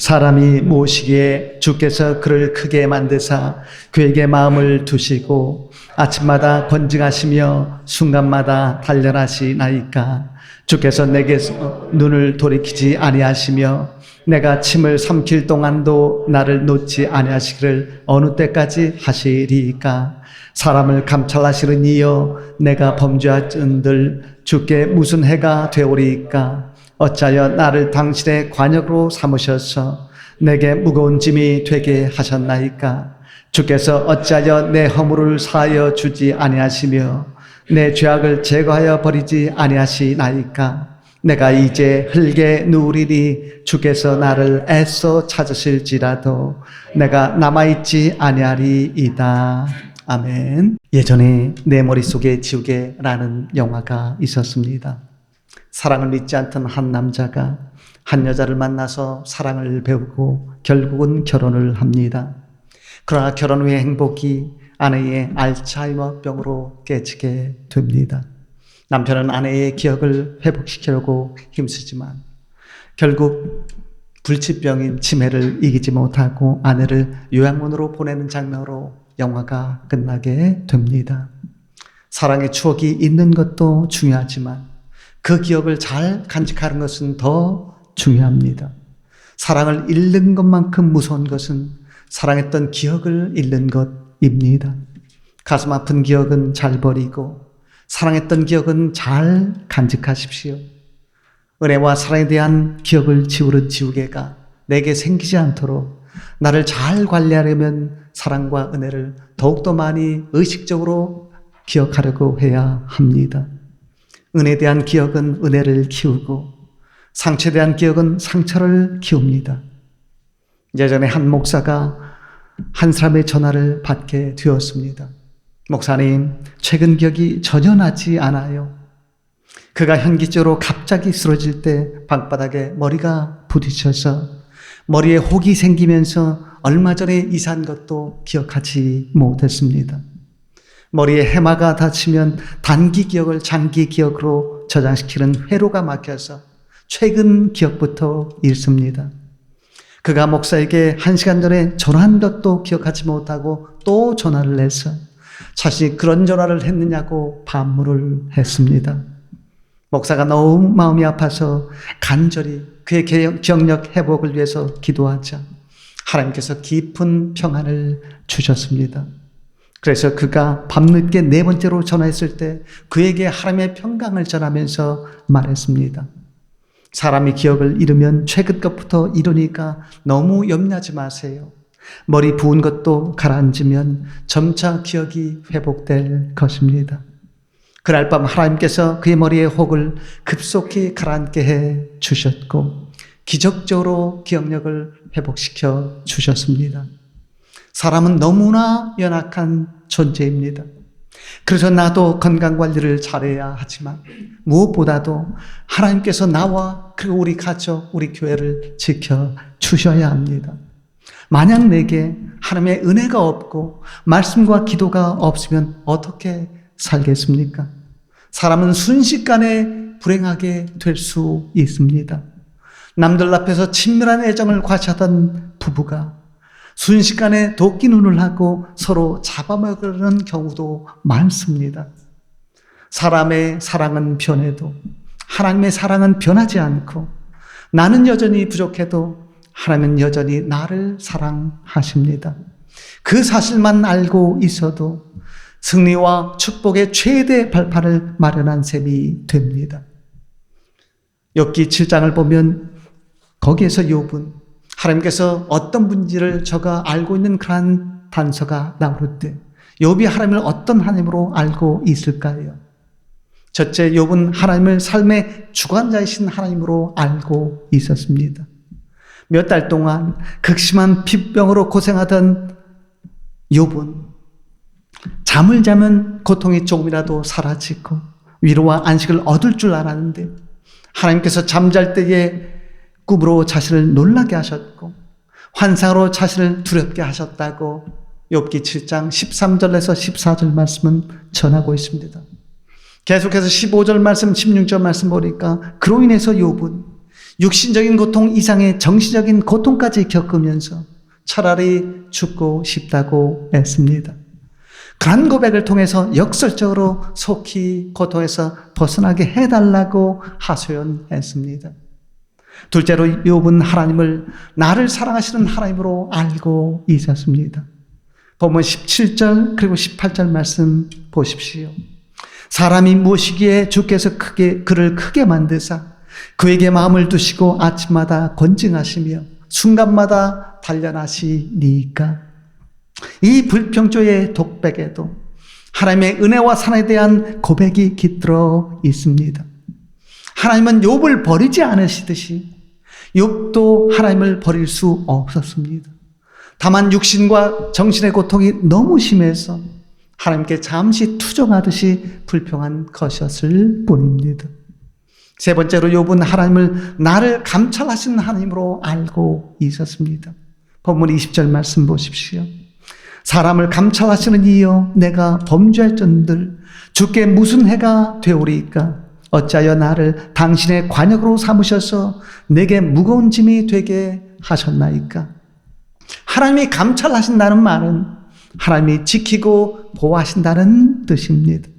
사람이 무엇이기에 주께서 그를 크게 만드사 그에게 마음을 두시고 아침마다 권징하시며 순간마다 단련하시나이까. 주께서 내게서 눈을 돌이키지 아니하시며 내가 침을 삼킬 동안도 나를 놓지 아니하시기를 어느 때까지 하시리이까. 사람을 감찰하시는 이여 내가 범죄한들 주께 무슨 해가 되오리이까. 어찌하여 나를 당신의 관역으로 삼으셔서 내게 무거운 짐이 되게 하셨나이까. 주께서 어찌하여 내 허물을 사하여 주지 아니하시며 내 죄악을 제거하여 버리지 아니하시나이까. 내가 이제 흙에 누우리니 주께서 나를 애써 찾으실지라도 내가 남아있지 아니하리이다. 아멘. 예전에 내 머릿속에 지우개라는 영화가 있었습니다. 사랑을 믿지 않던 한 남자가 한 여자를 만나서 사랑을 배우고 결국은 결혼을 합니다. 그러나 결혼 후의 행복이 아내의 알츠하이머병으로 깨지게 됩니다. 남편은 아내의 기억을 회복시키려고 힘쓰지만 결국 불치병인 치매를 이기지 못하고 아내를 요양원으로 보내는 장면으로 영화가 끝나게 됩니다. 사랑의 추억이 있는 것도 중요하지만 그 기억을 잘 간직하는 것은 더 중요합니다. 사랑을 잃는 것만큼 무서운 것은 사랑했던 기억을 잃는 것입니다. 가슴 아픈 기억은 잘 버리고 사랑했던 기억은 잘 간직하십시오. 은혜와 사랑에 대한 기억을 지우는 지우개가 내게 생기지 않도록 나를 잘 관리하려면 사랑과 은혜를 더욱더 많이 의식적으로 기억하려고 해야 합니다. 은혜에 대한 기억은 은혜를 키우고 상처에 대한 기억은 상처를 키웁니다. 예전에 한 목사가 한 사람의 전화를 받게 되었습니다. 목사님, 최근 기억이 전혀 나지 않아요. 그가 현기적으로 갑자기 쓰러질 때 방바닥에 머리가 부딪혀서 머리에 혹이 생기면서 얼마 전에 이사한 것도 기억하지 못했습니다. 머리에 해마가 닫히면 단기 기억을 장기 기억으로 저장시키는 회로가 막혀서 최근 기억부터 잃습니다. 그가 목사에게 1시간 전에 전화한 것도 기억하지 못하고 또 전화를 해서 자신이 그런 전화를 했느냐고 반문을 했습니다. 목사가 너무 마음이 아파서 간절히 그의 기억력 회복을 위해서 기도하자 하나님께서 깊은 평안을 주셨습니다. 그래서 그가 밤늦게 4번째로 전화했을 때 그에게 하나님의 평강을 전하면서 말했습니다. 사람이 기억을 잃으면 최근 것부터 잃으니까 너무 염려하지 마세요. 머리 부은 것도 가라앉으면 점차 기억이 회복될 것입니다. 그날 밤 하나님께서 그의 머리에 혹을 급속히 가라앉게 해 주셨고 기적적으로 기억력을 회복시켜 주셨습니다. 사람은 너무나 연약한 존재입니다. 그래서 나도 건강관리를 잘해야 하지만 무엇보다도 하나님께서 나와 그리고 우리 가족, 우리 교회를 지켜주셔야 합니다. 만약 내게 하나님의 은혜가 없고 말씀과 기도가 없으면 어떻게 살겠습니까? 사람은 순식간에 불행하게 될 수 있습니다. 남들 앞에서 친밀한 애정을 과시하던 부부가 순식간에 도끼 눈을 하고 서로 잡아먹으려는 경우도 많습니다. 사람의 사랑은 변해도 하나님의 사랑은 변하지 않고 나는 여전히 부족해도 하나님은 여전히 나를 사랑하십니다. 그 사실만 알고 있어도 승리와 축복의 최대 발판을 마련한 셈이 됩니다. 욥기 7장을 보면 거기에서 욥은 하나님께서 어떤 분인지를 저가 알고 있는 그러한 단서가 나올 때 욥이 하나님을 어떤 하나님으로 알고 있을까요? 첫째, 욥은 하나님을 삶의 주관자이신 하나님으로 알고 있었습니다. 몇 달 동안 극심한 피부병으로 고생하던 욥은 잠을 자면 고통이 조금이라도 사라지고 위로와 안식을 얻을 줄 알았는데 하나님께서 잠잘 때에 꿈으로 자신을 놀라게 하셨고 환상으로 자신을 두렵게 하셨다고 욥기 7장 13절에서 14절 말씀은 전하고 있습니다. 계속해서 15절 말씀, 16절 말씀 보니까 그로 인해서 욥은 육신적인 고통 이상의 정신적인 고통까지 겪으면서 차라리 죽고 싶다고 했습니다. 그런 고백을 통해서 역설적으로 속히 고통에서 벗어나게 해달라고 하소연했습니다. 둘째로 욥은 하나님을 나를 사랑하시는 하나님으로 알고 있었습니다. 본문 17절 그리고 18절 말씀 보십시오. 사람이 무엇이기에 주께서 그를 크게 만드사 그에게 마음을 두시고 아침마다 권징하시며 순간마다 단련하시니까. 이 불평조의 독백에도 하나님의 은혜와 사랑에 대한 고백이 깃들어 있습니다. 하나님은 욥을 버리지 않으시듯이 욥도 하나님을 버릴 수 없었습니다. 다만 육신과 정신의 고통이 너무 심해서 하나님께 잠시 투정하듯이 불평한 것이었을 뿐입니다. 세 번째로 욥은 하나님을 나를 감찰하시는 하나님으로 알고 있었습니다. 본문 20절 말씀 보십시오. 사람을 감찰하시는 이여 내가 범죄할전들 주께 무슨 해가 되오리이까. 어찌하여 나를 당신의 관역으로 삼으셔서 내게 무거운 짐이 되게 하셨나이까. 하나님이 감찰하신다는 말은 하나님이 지키고 보호하신다는 뜻입니다.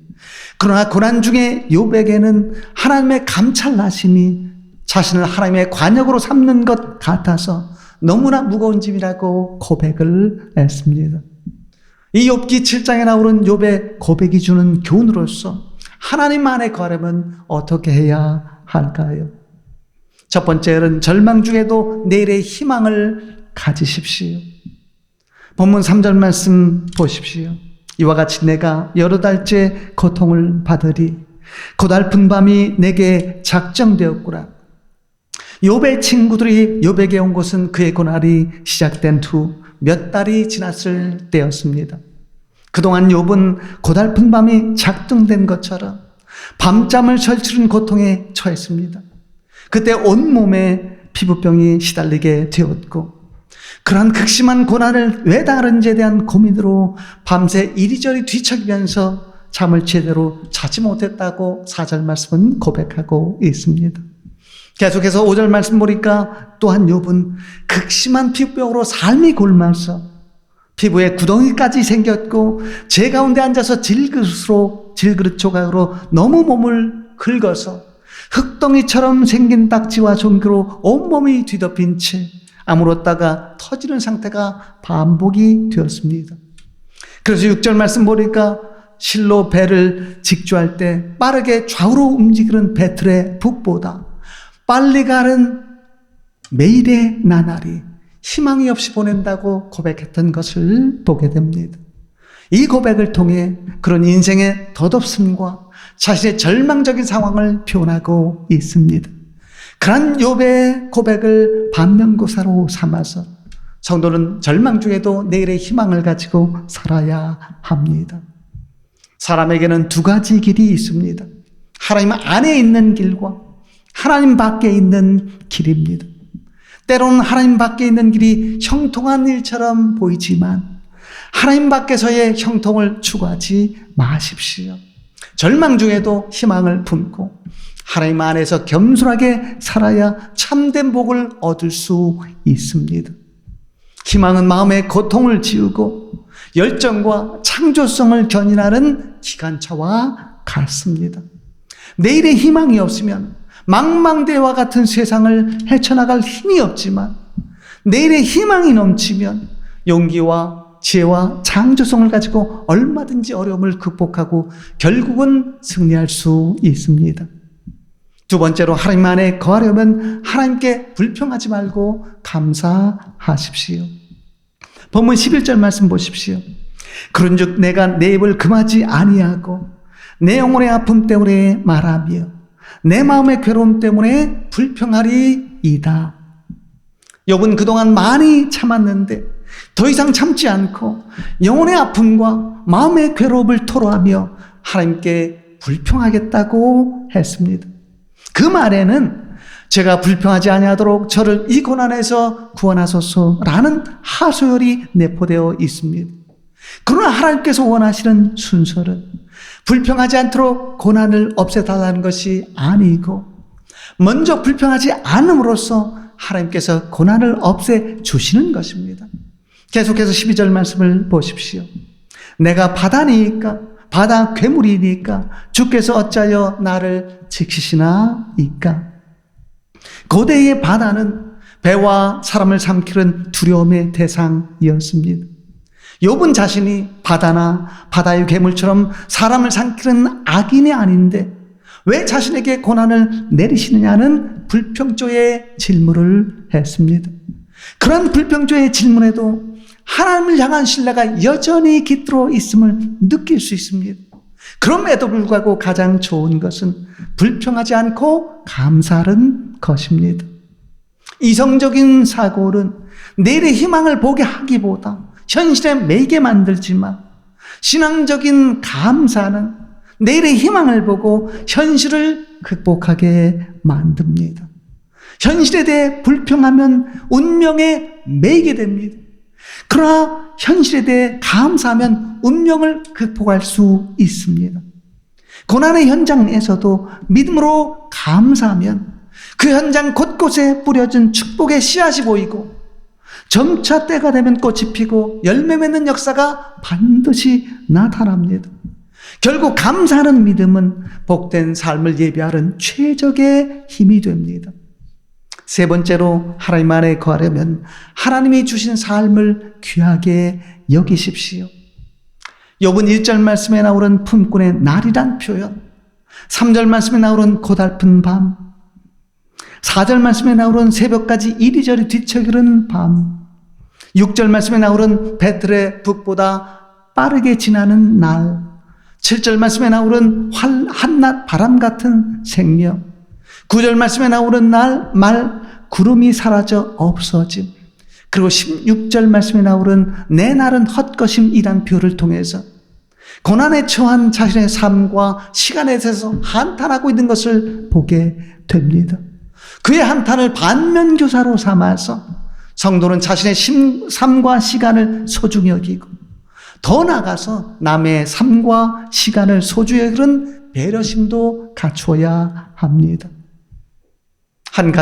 그러나 고난 중에 욥에게는 하나님의 감찰하심이 자신을 하나님의 관역으로 삼는 것 같아서 너무나 무거운 짐이라고 고백을 했습니다. 이 욥기 7장에 나오는 욥의 고백이 주는 교훈으로서 하나님 안에 거하려면 어떻게 해야 할까요? 첫 번째는 절망 중에도 내일의 희망을 가지십시오. 본문 3절 말씀 보십시오. 이와 같이 내가 여러 달째 고통을 받으리 고달픈 밤이 내게 작정되었구나. 욥의 친구들이 욥에게 온 것은 그의 고난이 시작된 후 몇 달이 지났을 때였습니다. 그동안 욥은 고달픈 밤이 작정된 것처럼 밤잠을 설치는 고통에 처했습니다. 그때 온몸에 피부병이 시달리게 되었고 그러한 극심한 고난을 왜 당하는지에 대한 고민으로 밤새 이리저리 뒤척이면서 잠을 제대로 자지 못했다고 4절 말씀은 고백하고 있습니다. 계속해서 5절 말씀 보니까 또한 욥은 극심한 피부병으로 삶이 곪아서 피부에 구덩이까지 생겼고 제 가운데 앉아서 질그릇 조각으로 너무 몸을 긁어서 흙덩이처럼 생긴 딱지와 종기로 온몸이 뒤덮인 채 아물었다가 터지는 상태가 반복이 되었습니다. 그래서 6절 말씀 보니까 실로 배를 직주할 때 빠르게 좌우로 움직이는 배틀의 북보다 빨리 가는 매일의 나날이 희망이 없이 보낸다고 고백했던 것을 보게 됩니다. 이 고백을 통해 그런 인생의 덧없음과 자신의 절망적인 상황을 표현하고 있습니다. 그런 욥의 고백을 반면교사로 삼아서 성도는 절망 중에도 내일의 희망을 가지고 살아야 합니다. 사람에게는 두 가지 길이 있습니다. 하나님 안에 있는 길과 하나님 밖에 있는 길입니다. 때로는 하나님 밖에 있는 길이 형통한 일처럼 보이지만 하나님 밖에서의 형통을 추구하지 마십시오. 절망 중에도 희망을 품고 하나님 안에서 겸손하게 살아야 참된 복을 얻을 수 있습니다. 희망은 마음의 고통을 지우고 열정과 창조성을 견인하는 기관차와 같습니다. 내일의 희망이 없으면 망망대해와 같은 세상을 헤쳐나갈 힘이 없지만 내일의 희망이 넘치면 용기와 지혜와 창조성을 가지고 얼마든지 어려움을 극복하고 결국은 승리할 수 있습니다. 두 번째로 하나님 안에 거하려면 하나님께 불평하지 말고 감사하십시오. 본문 11절 말씀 보십시오. 그런즉 내가 내 입을 금하지 아니하고 내 영혼의 아픔 때문에 말하며 내 마음의 괴로움 때문에 불평하리이다. 욥은 그동안 많이 참았는데 더 이상 참지 않고 영혼의 아픔과 마음의 괴로움을 토로하며 하나님께 불평하겠다고 했습니다. 그 말에는 제가 불평하지 아니하도록 저를 이 고난에서 구원하소서라는 하소연이 내포되어 있습니다. 그러나 하나님께서 원하시는 순서는 불평하지 않도록 고난을 없애달라는 것이 아니고 먼저 불평하지 않음으로써 하나님께서 고난을 없애 주시는 것입니다. 계속해서 12절 말씀을 보십시오. 내가 바다니까 바다 괴물이니까 주께서 어찌하여 나를 지키시나이까. 고대의 바다는 배와 사람을 삼키는 두려움의 대상이었습니다. 욥은 자신이 바다나 바다의 괴물처럼 사람을 삼키는 악인이 아닌데 왜 자신에게 고난을 내리시느냐는 불평조의 질문을 했습니다. 그런 불평조의 질문에도 하나님을 향한 신뢰가 여전히 깃들어 있음을 느낄 수 있습니다. 그럼에도 불구하고 가장 좋은 것은 불평하지 않고 감사하는 것입니다. 이성적인 사고는 내일의 희망을 보게 하기보다 현실에 매이게 만들지만, 신앙적인 감사는 내일의 희망을 보고 현실을 극복하게 만듭니다. 현실에 대해 불평하면 운명에 매이게 됩니다. 그러나 현실에 대해 감사하면 운명을 극복할 수 있습니다. 고난의 현장에서도 믿음으로 감사하면 그 현장 곳곳에 뿌려진 축복의 씨앗이 보이고 점차 때가 되면 꽃이 피고 열매 맺는 역사가 반드시 나타납니다. 결국 감사하는 믿음은 복된 삶을 예비하는 최적의 힘이 됩니다. 세 번째로 하나님 안에 거하려면 하나님이 주신 삶을 귀하게 여기십시오. 욥은 1절 말씀에 나오는 품꾼의 날이란 표현, 3절 말씀에 나오는 고달픈 밤, 4절 말씀에 나오는 새벽까지 이리저리 뒤척이는 밤, 6절 말씀에 나오는 배틀의 북보다 빠르게 지나는 날, 7절 말씀에 나오는 한낮 바람 같은 생명, 9절 말씀에 나오는 말 구름이 사라져 없어짐, 그리고 16절 말씀에 나오는 내 날은 헛것임이란 표를 통해서 고난에 처한 자신의 삶과 시간에 대해서 한탄하고 있는 것을 보게 됩니다. 그의 한탄을 반면교사로 삼아서 성도는 자신의 삶과 시간을 소중히 여기고 더 나아가서 남의 삶과 시간을 소중히 여기는 배려심도 갖추어야 합니다. 한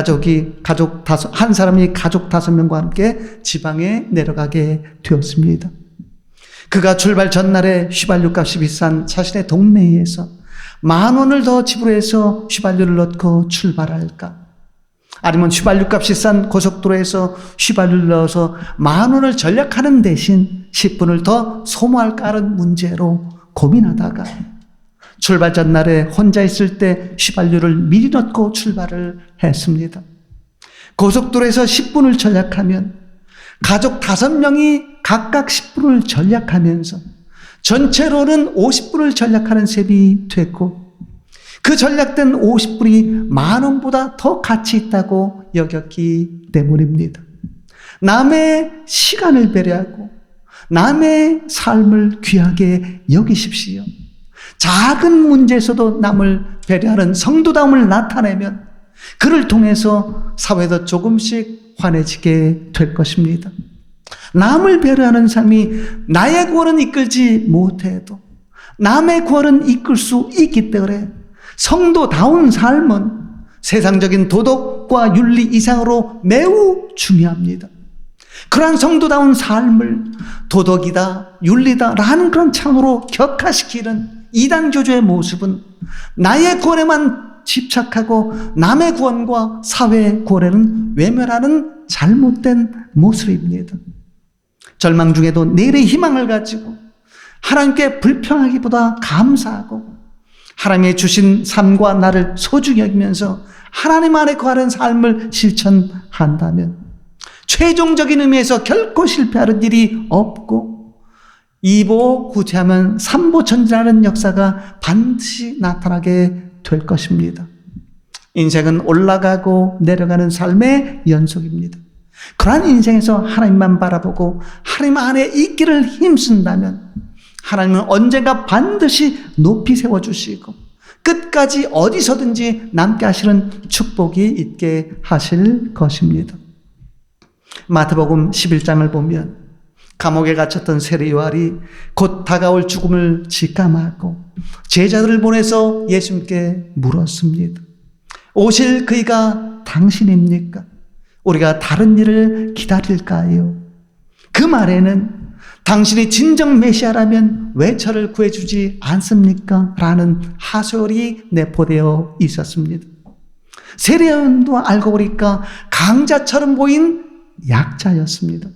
사람이 가족 5명과 함께 지방에 내려가게 되었습니다. 그가 출발 전날에 휘발유값이 비싼 자신의 동네에서 10,000원을 더 지불해서 휘발유를 넣고 출발할까? 아니면 휘발유값이 싼 고속도로에서 휘발유를 넣어서 10,000원을 절약하는 대신 10분을 더 소모할까 하는 문제로 고민하다가 출발 전날에 혼자 있을 때 휘발유를 미리 넣고 출발을 했습니다. 고속도로에서 10분을 절약하면 가족 5명이 각각 10분을 절약하면서 전체로는 50분을 절약하는 셈이 됐고, 그 절약된 50분이 10,000원보다 더 가치 있다고 여겼기 때문입니다. 남의 시간을 배려하고 남의 삶을 귀하게 여기십시오. 작은 문제에서도 남을 배려하는 성도다움을 나타내면 그를 통해서 사회도 조금씩 환해지게 될 것입니다. 남을 배려하는 삶이 나의 구원은 이끌지 못해도 남의 구원은 이끌 수 있기 때문에 성도다운 삶은 세상적인 도덕과 윤리 이상으로 매우 중요합니다. 그러한 성도다운 삶을 도덕이다, 윤리다 라는 그런 창으로 격화시키는 이단교조의 모습은 나의 구원에만 집착하고 남의 구원과 사회의 구원에는 외면하는 잘못된 모습입니다. 절망 중에도 내일의 희망을 가지고 하나님께 불평하기보다 감사하고 하나님의 주신 삶과 나를 소중히 여기면서 하나님 안에 거하는 삶을 실천한다면 최종적인 의미에서 결코 실패하는 일이 없고 2보 후퇴하면 3보 전진하는 역사가 반드시 나타나게 될 것입니다. 인생은 올라가고 내려가는 삶의 연속입니다. 그러한 인생에서 하나님만 바라보고 하나님 안에 있기를 힘쓴다면 하나님은 언젠가 반드시 높이 세워주시고 끝까지 어디서든지 남게 하시는 축복이 있게 하실 것입니다. 마태복음 11장을 보면 감옥에 갇혔던 세례 요한이 곧 다가올 죽음을 직감하고 제자들을 보내서 예수님께 물었습니다. 오실 그이가 당신입니까? 우리가 다른 일을 기다릴까요? 그 말에는 당신이 진정 메시아라면 왜 저를 구해주지 않습니까? 라는 하소연이 내포되어 있었습니다. 세례요한도 알고 보니까 강자처럼 보인 약자였습니다.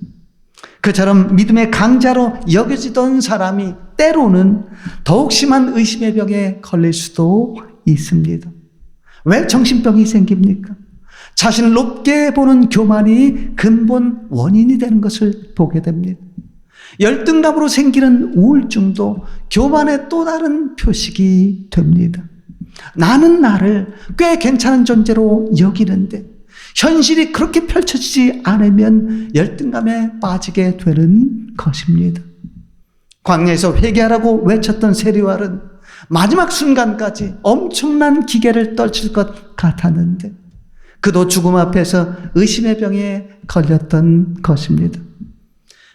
그처럼 믿음의 강자로 여겨지던 사람이 때로는 더욱 심한 의심의 병에 걸릴 수도 있습니다. 왜 정신병이 생깁니까? 자신을 높게 보는 교만이 근본 원인이 되는 것을 보게 됩니다. 열등감으로 생기는 우울증도 교만의 또 다른 표식이 됩니다. 나는 나를 꽤 괜찮은 존재로 여기는데 현실이 그렇게 펼쳐지지 않으면 열등감에 빠지게 되는 것입니다. 광야에서 회개하라고 외쳤던 세리와는 마지막 순간까지 엄청난 기계를 떨칠 것 같았는데 그도 죽음 앞에서 의심의 병에 걸렸던 것입니다.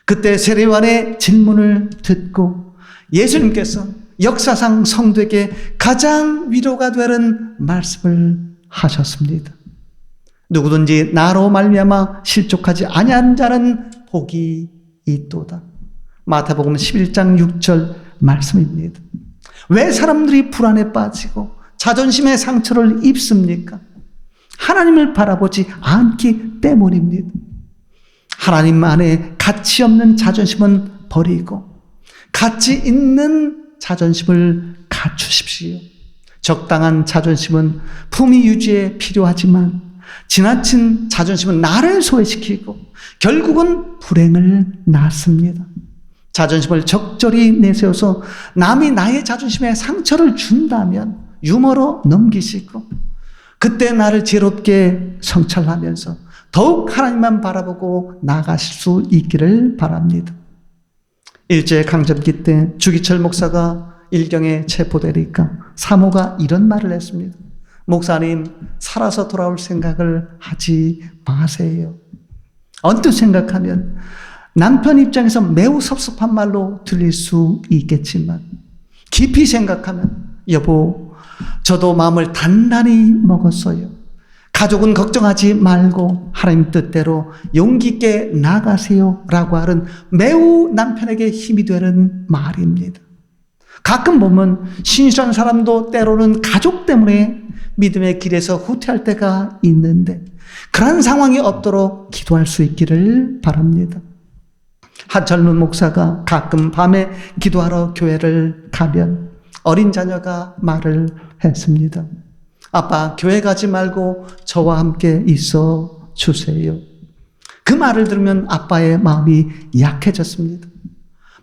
그때 세례요한의 질문을 듣고 예수님께서 역사상 성도에게 가장 위로가 되는 말씀을 하셨습니다. 누구든지 나로 말미암아 실족하지 아니한 자는 복이 있도다. 마태복음 11장 6절 말씀입니다. 왜 사람들이 불안에 빠지고 자존심의 상처를 입습니까? 하나님을 바라보지 않기 때문입니다. 하나님 안에 가치 없는 자존심은 버리고 가치 있는 자존심을 갖추십시오. 적당한 자존심은 품위 유지에 필요하지만 지나친 자존심은 나를 소외시키고 결국은 불행을 낳습니다. 자존심을 적절히 내세워서 남이 나의 자존심에 상처를 준다면 유머로 넘기시고 그때 나를 지혜롭게 성찰하면서 더욱 하나님만 바라보고 나아가실 수 있기를 바랍니다. 일제강점기 때 주기철 목사가 일경에 체포되니까 사모가 이런 말을 했습니다. 목사님, 살아서 돌아올 생각을 하지 마세요. 언뜻 생각하면 남편 입장에서 매우 섭섭한 말로 들릴 수 있겠지만 깊이 생각하면 여보, 저도 마음을 단단히 먹었어요. 가족은 걱정하지 말고 하나님 뜻대로 용기 있게 나가세요 라고 하는 매우 남편에게 힘이 되는 말입니다. 가끔 보면 신실한 사람도 때로는 가족 때문에 믿음의 길에서 후퇴할 때가 있는데 그런 상황이 없도록 기도할 수 있기를 바랍니다. 한 젊은 목사가 가끔 밤에 기도하러 교회를 가면 어린 자녀가 말을 했습니다. 아빠, 교회 가지 말고 저와 함께 있어 주세요. 그 말을 들으면 아빠의 마음이 약해졌습니다.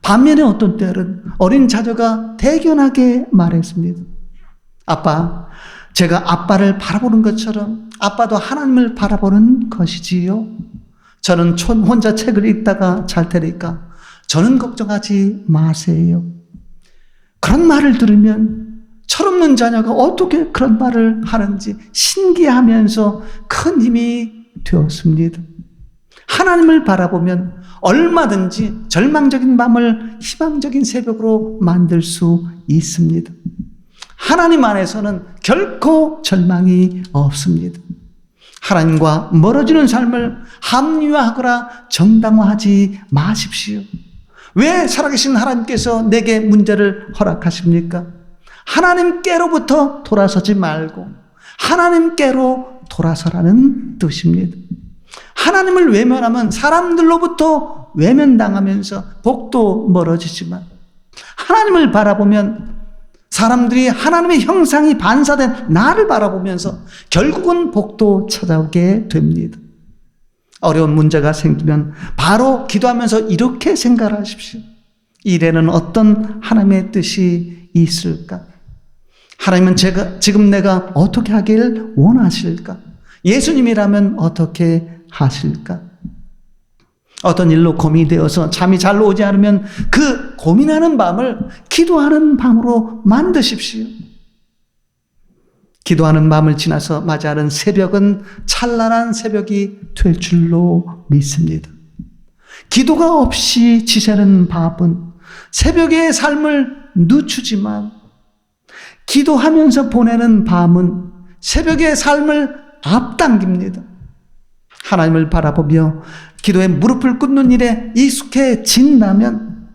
반면에 어떤 때는 어린 자녀가 대견하게 말했습니다. 아빠, 제가 아빠를 바라보는 것처럼 아빠도 하나님을 바라보는 것이지요. 저는 혼자 책을 읽다가 잘 테니까 저는 걱정하지 마세요. 그런 말을 들으면 철없는 자녀가 어떻게 그런 말을 하는지 신기하면서 큰 힘이 되었습니다. 하나님을 바라보면 얼마든지 절망적인 밤을 희망적인 새벽으로 만들 수 있습니다. 하나님 안에서는 결코 절망이 없습니다. 하나님과 멀어지는 삶을 합리화하거나 정당화하지 마십시오. 왜 살아계신 하나님께서 내게 문제를 허락하십니까? 하나님께로부터 돌아서지 말고 하나님께로 돌아서라는 뜻입니다. 하나님을 외면하면 사람들로부터 외면당하면서 복도 멀어지지만 하나님을 바라보면 사람들이 하나님의 형상이 반사된 나를 바라보면서 결국은 복도 찾아오게 됩니다. 어려운 문제가 생기면 바로 기도하면서 이렇게 생각하십시오. 이 일에는 어떤 하나님의 뜻이 있을까? 하나님은 지금 내가 어떻게 하길 원하실까? 예수님이라면 어떻게 하실까? 어떤 일로 고민이 되어서 잠이 잘 오지 않으면 그 고민하는 밤을 기도하는 밤으로 만드십시오. 기도하는 밤을 지나서 맞이하는 새벽은 찬란한 새벽이 될 줄로 믿습니다. 기도가 없이 지새는 밤은 새벽의 삶을 늦추지만 기도하면서 보내는 밤은 새벽의 삶을 앞당깁니다. 하나님을 바라보며 기도에 무릎을 꿇는 일에 익숙해진다면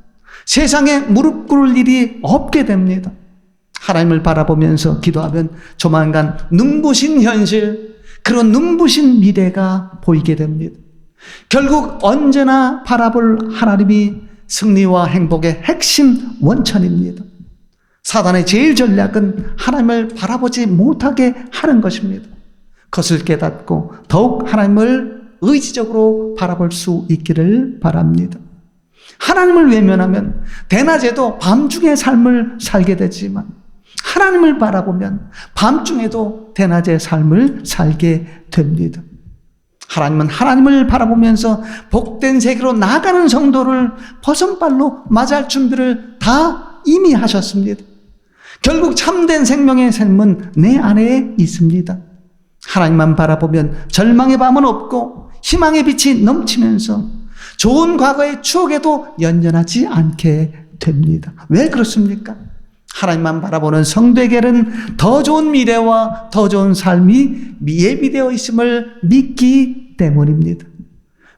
세상에 무릎 꿇을 일이 없게 됩니다. 하나님을 바라보면서 기도하면 조만간 눈부신 현실, 그런 눈부신 미래가 보이게 됩니다. 결국 언제나 바라볼 하나님이 승리와 행복의 핵심 원천입니다. 사단의 제일 전략은 하나님을 바라보지 못하게 하는 것입니다. 그것을 깨닫고 더욱 하나님을 의지적으로 바라볼 수 있기를 바랍니다. 하나님을 외면하면 대낮에도 밤중의 삶을 살게 되지만 하나님을 바라보면 밤중에도 대낮의 삶을 살게 됩니다. 하나님은 하나님을 바라보면서 복된 세계로 나가는 성도를 버선발로 맞이할 준비를 다 이미 하셨습니다. 결국 참된 생명의 샘은 내 안에 있습니다. 하나님만 바라보면 절망의 밤은 없고 희망의 빛이 넘치면서 좋은 과거의 추억에도 연연하지 않게 됩니다. 왜 그렇습니까? 하나님만 바라보는 성도에게는 더 좋은 미래와 더 좋은 삶이 예비되어 있음을 믿기 때문입니다.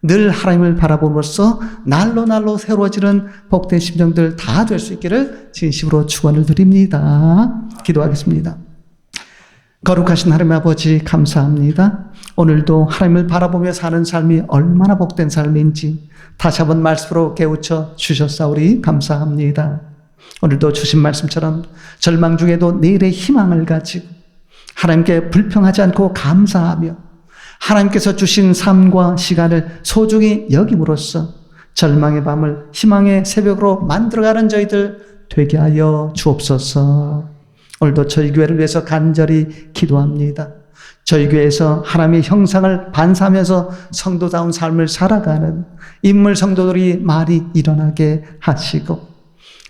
늘 하나님을 바라봄으로써 날로 새로워지는 복된 심정들 다 될 수 있기를 진심으로 축원을 드립니다. 기도하겠습니다. 거룩하신 하나님 아버지 감사합니다. 오늘도 하나님을 바라보며 사는 삶이 얼마나 복된 삶인지 다시 한번 말씀으로 깨우쳐 주셨사오니 감사합니다. 오늘도 주신 말씀처럼 절망 중에도 내일의 희망을 가지고 하나님께 불평하지 않고 감사하며 하나님께서 주신 삶과 시간을 소중히 여김으로써 절망의 밤을 희망의 새벽으로 만들어가는 저희들 되게 하여 주옵소서. 오늘도 저희 교회를 위해서 간절히 기도합니다. 저희 교회에서 하나님의 형상을 반사하면서 성도다운 삶을 살아가는 인물 성도들이 많이 일어나게 하시고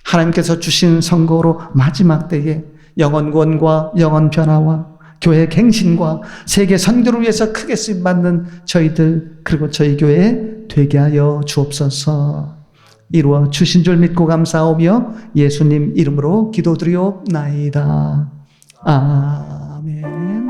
하나님께서 주신 선거로 마지막 때에 영혼 구원과 영혼 변화와 교회 갱신과 세계 선교를 위해서 크게 쓰임받는 저희들 그리고 저희 교회 되게 하여 주옵소서. 이루어 주신 줄 믿고 감사하며 예수님 이름으로 기도드리옵나이다. 아멘.